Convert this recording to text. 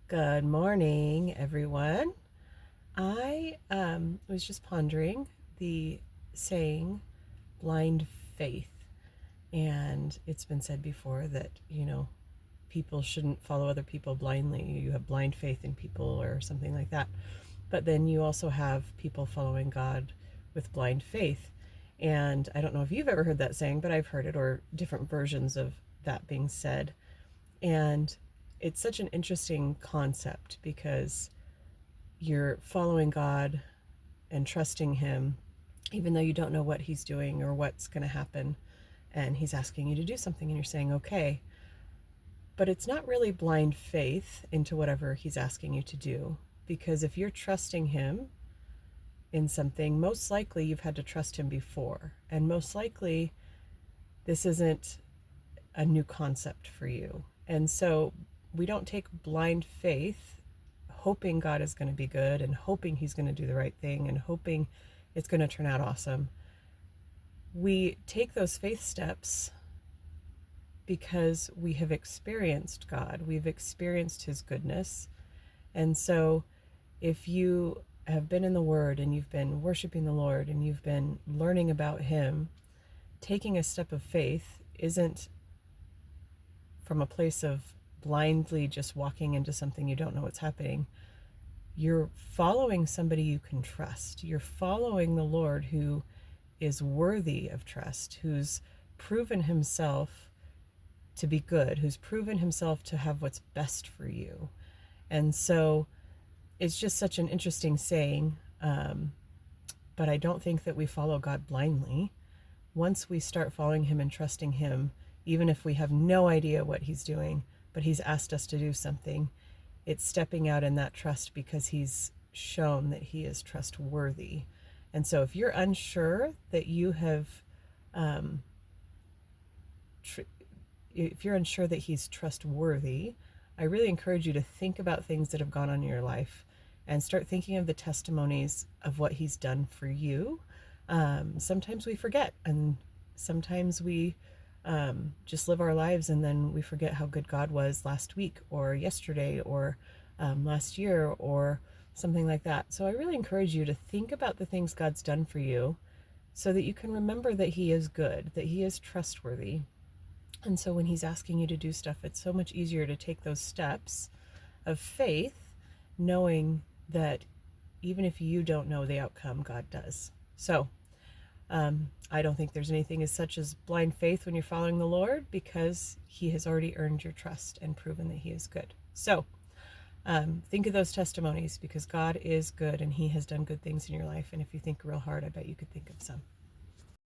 Good morning, everyone. I was just pondering the saying blind faith. And it's been said before that, people shouldn't follow other people blindly. You have blind faith in people or something like that. But then you also have people following God with blind faith. And I don't know if you've ever heard that saying, but I've heard it, or different versions of that being said. And it's such an interesting concept because you're following God and trusting Him, even though you don't know what He's doing or what's going to happen. And He's asking you to do something, and you're saying, okay. But it's not really blind faith into whatever He's asking you to do. Because if you're trusting Him in something, most likely you've had to trust Him before. And most likely this isn't a new concept for you. And so we don't take blind faith hoping God is going to be good and hoping He's going to do the right thing and hoping it's going to turn out awesome. We take those faith steps because we have experienced God. We've experienced His goodness. And so if you have been in the Word and you've been worshiping the Lord and you've been learning about Him, taking a step of faith isn't from a place of blindly just walking into something you don't know what's happening. You're following somebody you can trust. You're following the Lord who is worthy of trust, who's proven Himself to be good, who's proven Himself to have what's best for you. And so it's just such an interesting saying, but I don't think that we follow God blindly. Once we start following Him and trusting Him, even if we have no idea what He's doing, but He's asked us to do something, it's stepping out in that trust because He's shown that He is trustworthy. And so if you're unsure that you have, if you're unsure that He's trustworthy, I really encourage you to think about things that have gone on in your life and start thinking of the testimonies of what He's done for you. Sometimes we forget, and sometimes we just live our lives and then we forget how good God was last week or yesterday or last year or something like that. So I really encourage you to think about the things God's done for you so that you can remember that He is good, that He is trustworthy. And so when He's asking you to do stuff, it's so much easier to take those steps of faith, knowing that even if you don't know the outcome, God does. So I don't think there's anything as such as blind faith when you're following the Lord, because He has already earned your trust and proven that He is good. So think of those testimonies, because God is good and He has done good things in your life. And if you think real hard, I bet you could think of some.